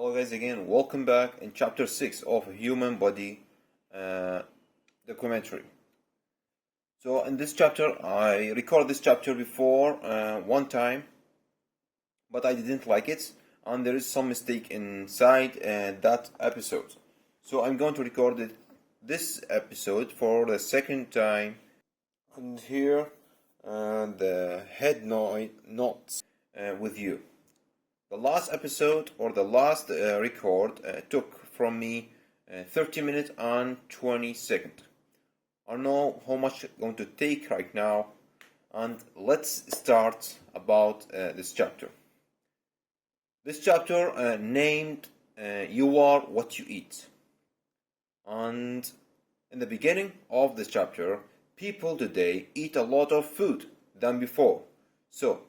Hello guys again, welcome back in chapter 6 of Human Body documentary. So in this chapter, I recorded this chapter before one time, but I didn't like it, and there is some mistake inside that episode. So I'm going to record this episode for the second time, and here the head notes with you. The last episode or the last record took from me 30 minutes and 20 seconds. I know how much it's going to take right now, and let's start about this chapter. This chapter named You Are What You Eat. And in the beginning of this chapter, people today eat a lot of food than before. So,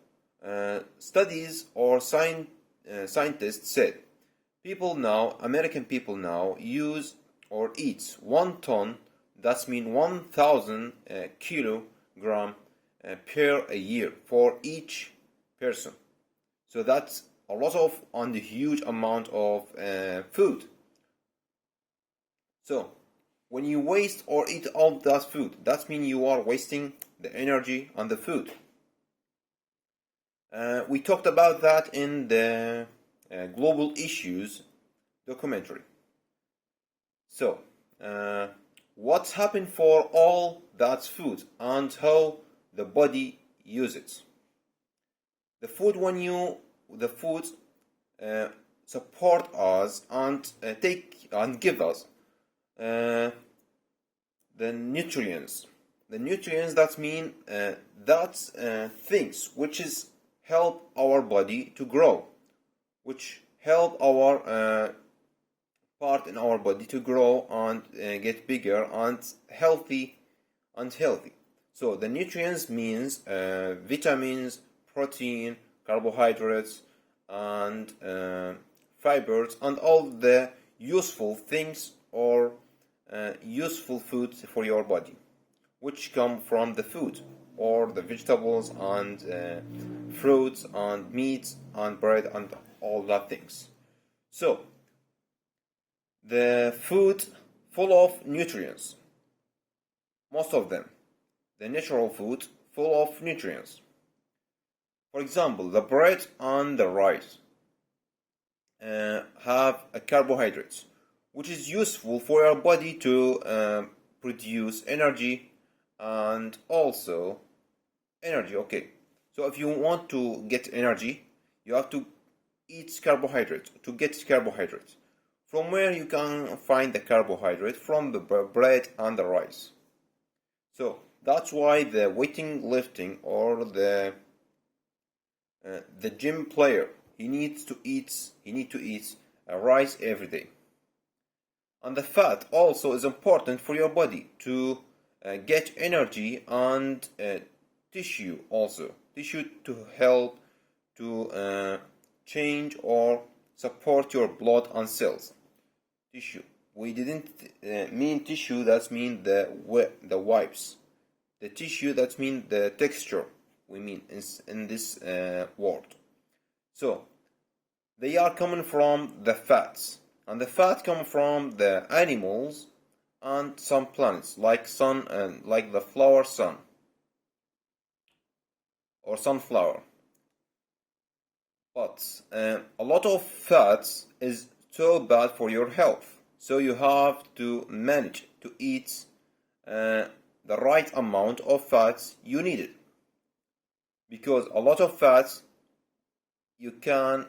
studies or scientists said American people now use or eat 1 ton, that's mean 1,000 kilogram per a year for each person. So that's a lot of and a huge amount of food. So when you waste or eat all that food, that means you are wasting the energy on the food. We talked about that in the Global Issues documentary. So, what's happened for all that food and how the body uses it? The food support us and take and give us the nutrients. The nutrients that mean things which is help our body to grow, which help our part in our body to grow and get bigger and healthy. So the nutrients means vitamins, protein, carbohydrates, and fibers, and all the useful things or useful foods for your body, which come from the food or the vegetables and fruits and meats and bread and all that things. So the food full of nutrients, most of them, the natural food full of nutrients. For example, the bread and the rice have a carbohydrates, which is useful for your body to produce energy and also energy. Okay, so if you want to get energy, you have to eat carbohydrates to get carbohydrates. From where you can find the carbohydrate? From the bread and the rice. So that's why the weightlifting or the gym player, he needs to eat rice every day. And the fat also is important for your body to get energy and tissue to help to change or support your blood and cells. Tissue. We didn't mean tissue, that mean the wipes. The tissue, that mean the texture, we mean in this word. So they are coming from the fats, and the fat come from the animals and some plants like sun and like the flower sun or sunflower. But a lot of fats is so bad for your health, so you have to manage to eat the right amount of fats you needed, because a lot of fats you can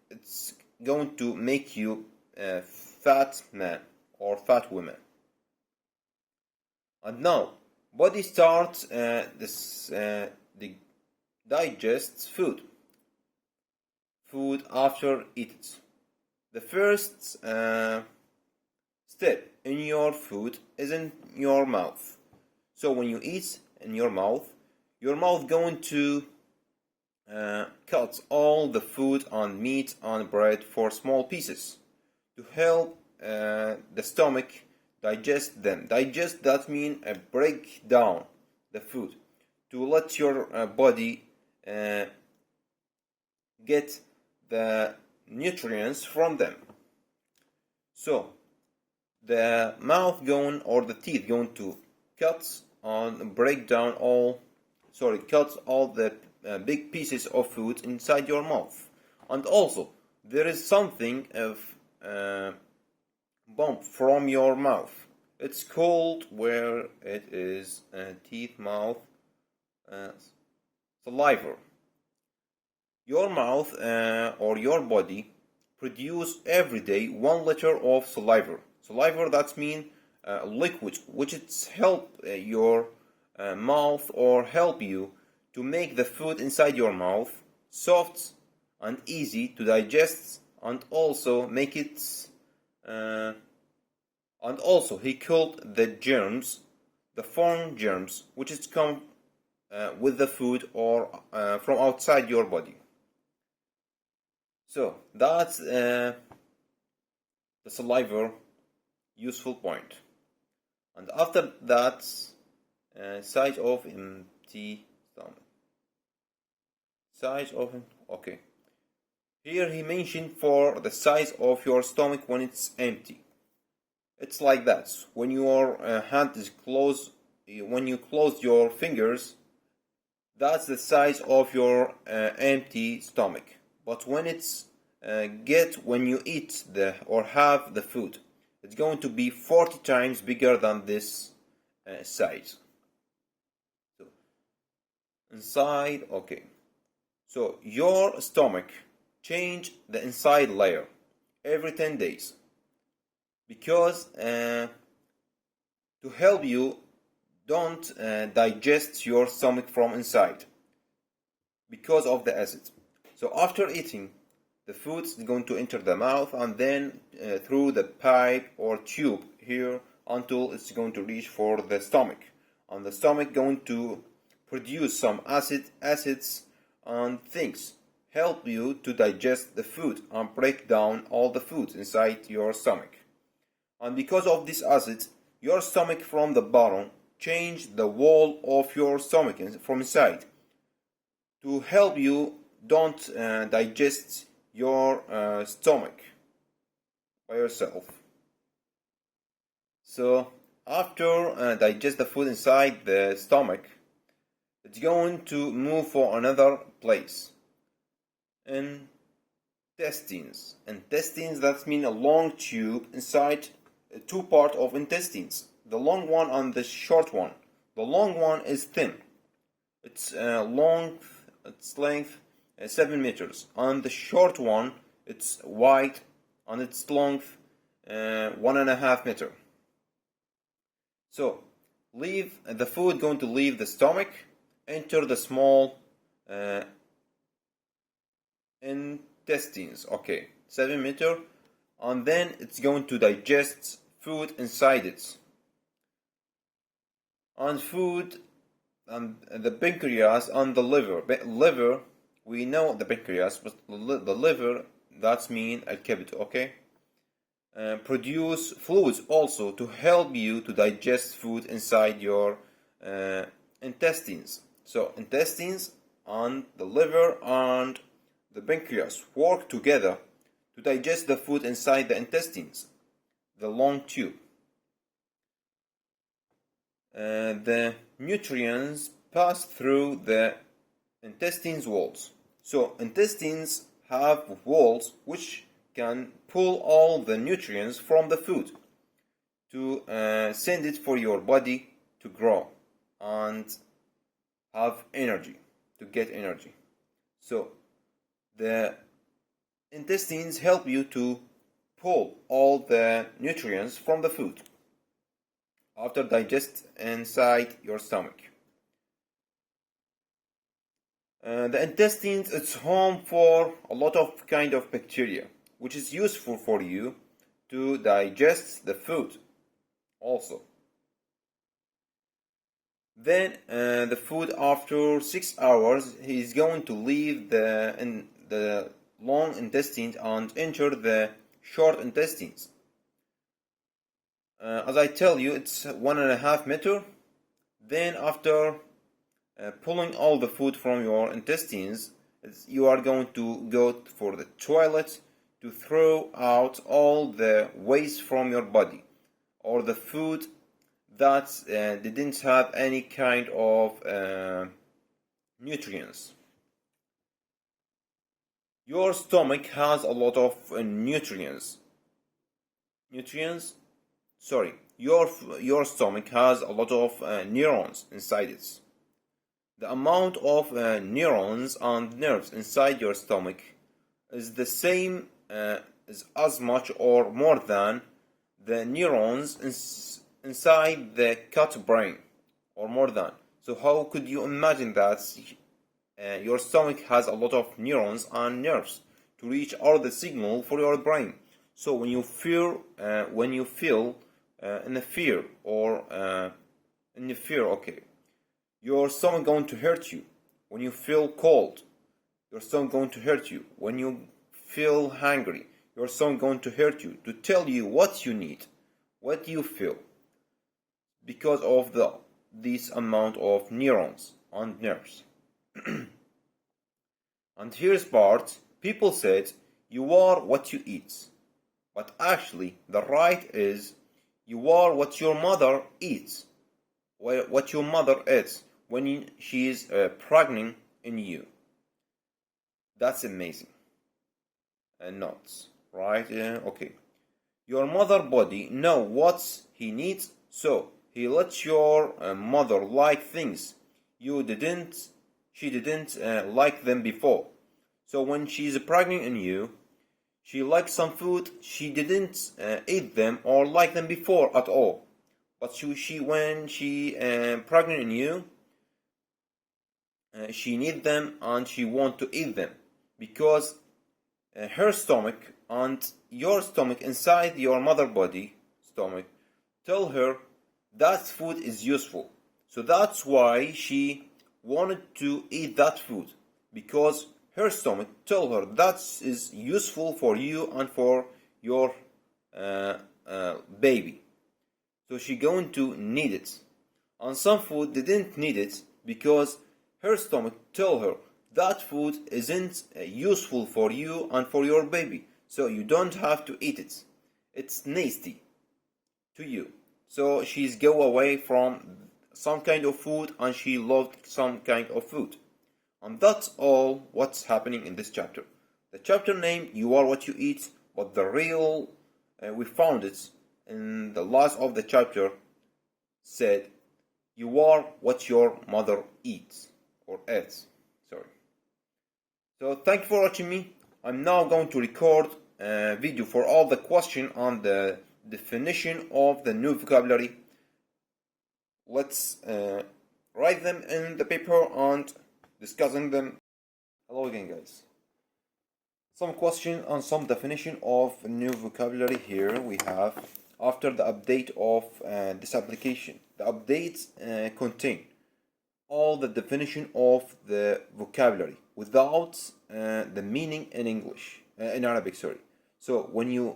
it's going to make you a fat man or fat woman. And now body starts digests food after it. The first step in your food is in your mouth. So when you eat in your mouth going to cut all the food and meat and bread for small pieces to help the stomach digest them. Digest, that means break down the food to let your body get the nutrients from them. So the mouth going, or the teeth going to cut all the big pieces of food inside your mouth. And also there is something of bump from your mouth. It's called, where it is, teeth, mouth, saliva. Your mouth or your body produce every day 1 liter of saliva. Saliva, that means liquid, which it's help your mouth, or help you to make the food inside your mouth soft and easy to digest, and also make it and also he killed the germs, the foreign germs, which is come with the food or from outside your body. So that's the saliva useful point. And after that, size of empty stomach. Size of, okay. Here he mentioned for the size of your stomach when it's empty. It's like that. When your hand is closed, when you close your fingers, that's the size of your empty stomach. But when it's when you eat or have the food, it's going to be 40 times bigger than this size. So inside, okay. So your stomach change the inside layer every 10 days. Because to help you don't digest your stomach from inside because of the acid. So after eating, the food is going to enter the mouth, and then through the pipe or tube here until it's going to reach for the stomach. And the stomach going to produce some acids and things help you to digest the food and break down all the food inside your stomach. And because of this acid, your stomach from the bottom change the wall of your stomach from inside to help you don't digest your stomach by yourself. So after digest the food inside the stomach, it's going to move for another place. Intestines. Intestines, that means a long tube inside two parts of intestines, the long one and the short one. The long one is thin. Its length 7 meters, and the short one it's wide and its length 1.5 meters. So leave the food going to leave the stomach, enter the small intestines, okay, 7 meters, and then it's going to digest food inside it. And food and the pancreas and the liver, we know the pancreas, but the liver, that's mean الكبد, okay, produce fluids also to help you to digest food inside your intestines. So intestines and the liver and the pancreas work together to digest the food inside the intestines, the long tube. The nutrients pass through the intestines walls. So intestines have walls which can pull all the nutrients from the food to send it for your body to grow and have energy, to get energy. So the intestines help you to pull all the nutrients from the food after digest inside your stomach. The intestines, it's home for a lot of kind of bacteria, which is useful for you to digest the food also. Then the food after 6 hours is going to leave the long intestines and enter the short intestines. As I tell you, it's 1.5 meters. Then after pulling all the food from your intestines, you are going to go for the toilet to throw out all the waste from your body, or the food that didn't have any kind of nutrients. Your stomach has a lot of nutrients. Your stomach has a lot of neurons inside it. The amount of neurons and nerves inside your stomach is the same is as much or more than the neurons inside the cat brain, or more than. So how could you imagine that your stomach has a lot of neurons and nerves to reach all the signal for your brain? So when you feel in a fear or in a fear, okay, your stomach going to hurt you. When you feel cold, your stomach going to hurt you. When you feel hungry, your stomach going to hurt you to tell you what you need, what you feel, because of this amount of neurons and nerves. And here's part: people said you are what you eat, but actually the right is you are what your mother eats, what your mother eats when she is pregnant in you. That's amazing. And nuts, right? Okay. Your mother body know what he needs, so he lets your mother like things she didn't like them before. So when she's pregnant in you, she likes some food she didn't eat them or like them before at all. But when she pregnant in you, she need them and she want to eat them, because her stomach and your stomach inside your mother body stomach tell her that food is useful. So that's why she wanted to eat that food, because her stomach tell her that is useful for you and for your baby. So she going to need it. And some food didn't need it because her stomach tell her that food isn't useful for you and for your baby, so you don't have to eat it. It's nasty to you. So she's go away from some kind of food and she loved some kind of food. And that's all what's happening in this chapter. The chapter name, You Are What You Eat, but the real, we found it in the last of the chapter, said, You are what your mother eats, or eats. Sorry. So thank you for watching me. I'm now going to record a video for all the question on the definition of the new vocabulary. Let's write them in the paper and discussing them. Hello again, guys. Some question on some definition of new vocabulary here we have after the update of this application. The updates contain all the definition of the vocabulary without the meaning in English, in Arabic, sorry. So when you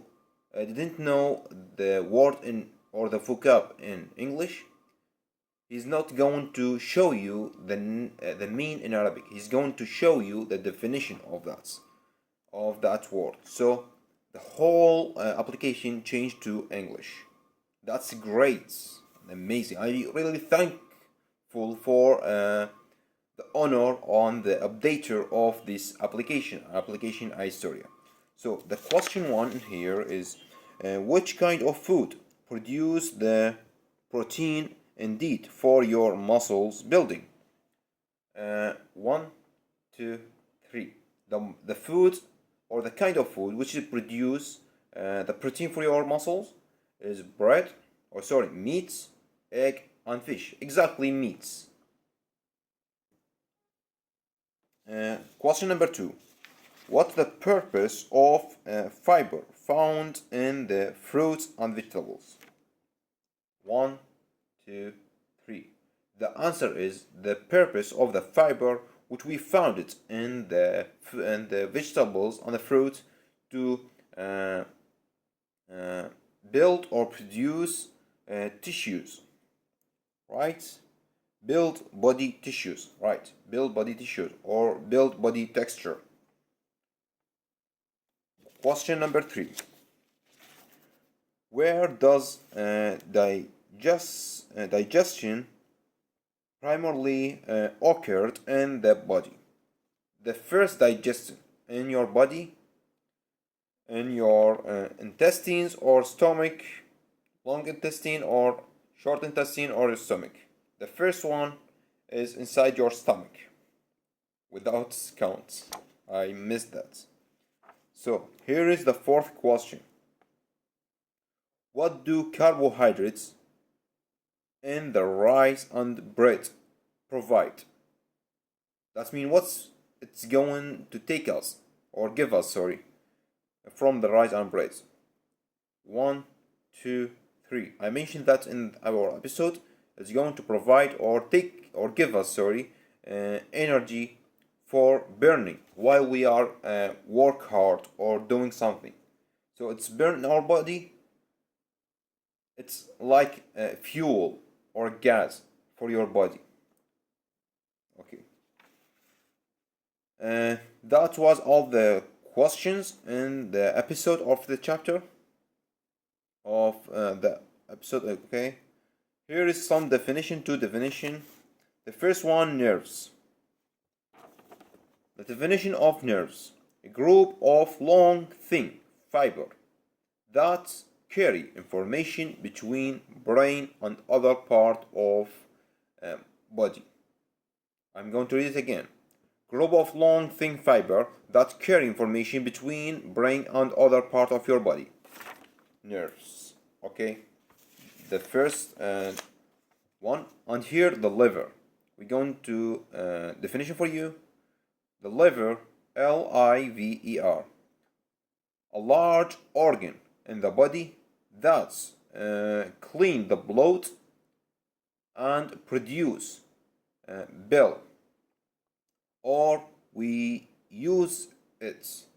didn't know the word in or the vocab in English, he's not going to show you the mean in Arabic. He's going to show you the definition of that word. So the whole application changed to English. That's great, amazing. I really thankful for the honor on the updater of this application iStoria. So the question one here is, which kind of food produce the protein indeed for your muscles building? 1, 2, 3. The food or the kind of food which produce the protein for your muscles is meats, egg, and fish. Exactly, meats. Question number 2. What's the purpose of fiber found in the fruits and vegetables? 1, 2, 3. The answer is the purpose of the fiber which we found it in the vegetables and the fruit to build or produce tissues, right? Build body tissues, right? Build body tissues or build body texture. Question number 3. Where does digestion primarily occurred in the body? The first digestion in your body, in your intestines or stomach, long intestine or short intestine or your stomach. The first one is inside your stomach. Without count. I missed that. So here is the fourth question. What do carbohydrates in the rice and bread provide? That means what's it's going to take us or give us, from the rice and bread. 1, 2, 3. I mentioned that in our episode. It's going to provide or take or give us, energy for burning while we are work hard or doing something. So it's burn in our body. It's like fuel or gas for your body. Okay. That was all the questions in the episode of the chapter of the episode. Okay. Here is some definition. The first one, nerves. The definition of nerves: a group of long, thin fiber that carry information between brain and other part of body. I'm going to read it again. Group of long, thin fiber that carry information between brain and other part of your body. Nerves. Okay. The first one, and here the liver. We're going to definition for you. The liver, L-I-V-E-R, a large organ in the body that's clean the blood and produce bile, or we use it.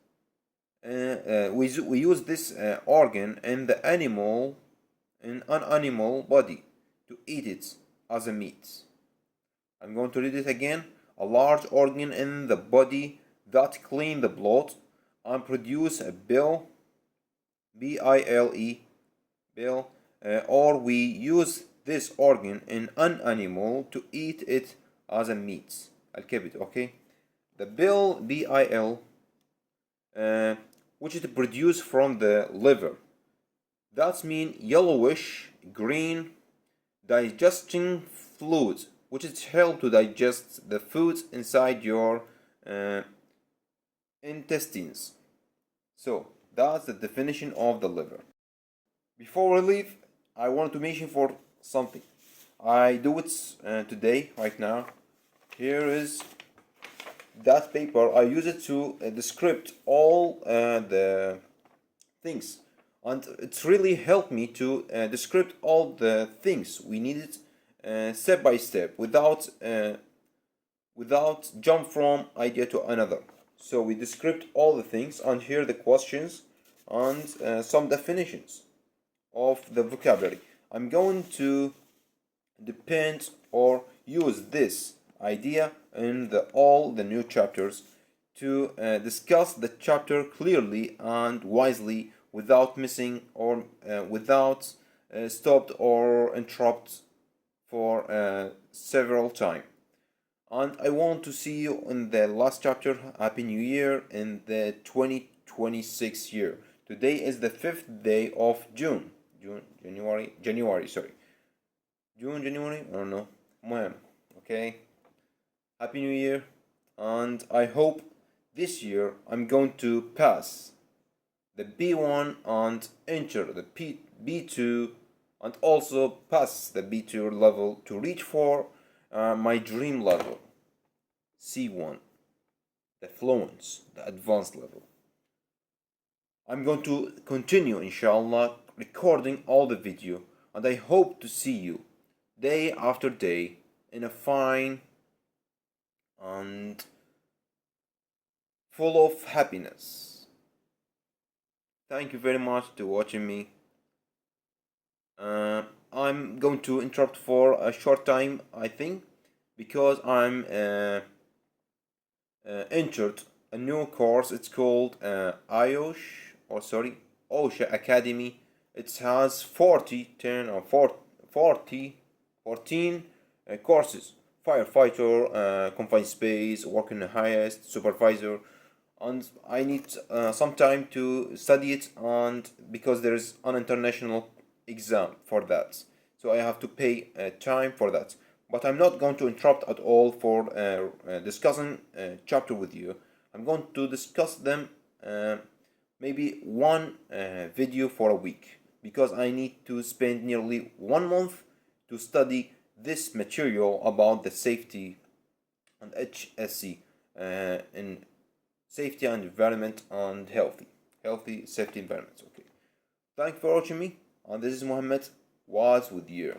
We use this organ in an animal body to eat it as a meat. I'm going to read it again. A large organ in the body that clean the blood and produce a bile, B-I-L-E, bile, or we use this organ in an animal to eat it as a meat. الكبد, okay? The bile, B-I-L, which is produced from the liver. That means yellowish green digesting fluid, which is help to digest the foods inside your intestines. So that's the definition of the liver. Before we leave, I want to mention for something. I do it today, right now. Here is that paper. I use it to describe all the things, and it's really helped me to describe all the things we needed step by step without jump from idea to another. So we described all the things, and here the questions and some definitions of the vocabulary. I'm going to depend or use this idea in all the new chapters to discuss the chapter clearly and wisely without missing or without stopped or interrupt for several times. And I want to see you in the last chapter. Happy New Year in the 2026 year. Today is the 5th day of June. January, I don't know. Okay. Happy New Year. And I hope this year I'm going to pass the B1 and enter the B2 and also pass the B2 level to reach for my dream level, C1, the fluence, the advanced level. I'm going to continue, inshallah, recording all the video, and I hope to see you day after day in a fine and full of happiness. Thank you very much to watching me. I'm going to interrupt for a short time, I think, because I'm entered a new course. It's called IOSH OSHA Academy. It has 40, 10 or 40, 14 courses: firefighter, confined space, work in the highest, supervisor. And I need some time to study it, and because there is an international exam for that, so I have to pay time for that. But I'm not going to interrupt at all for discussing chapter with you. I'm going to discuss them maybe one video for a week, because I need to spend nearly 1 month to study this material about the safety and HSC in safety and environment and healthy safety environments. Okay, thank you for watching me, and this is Mohammed was with you.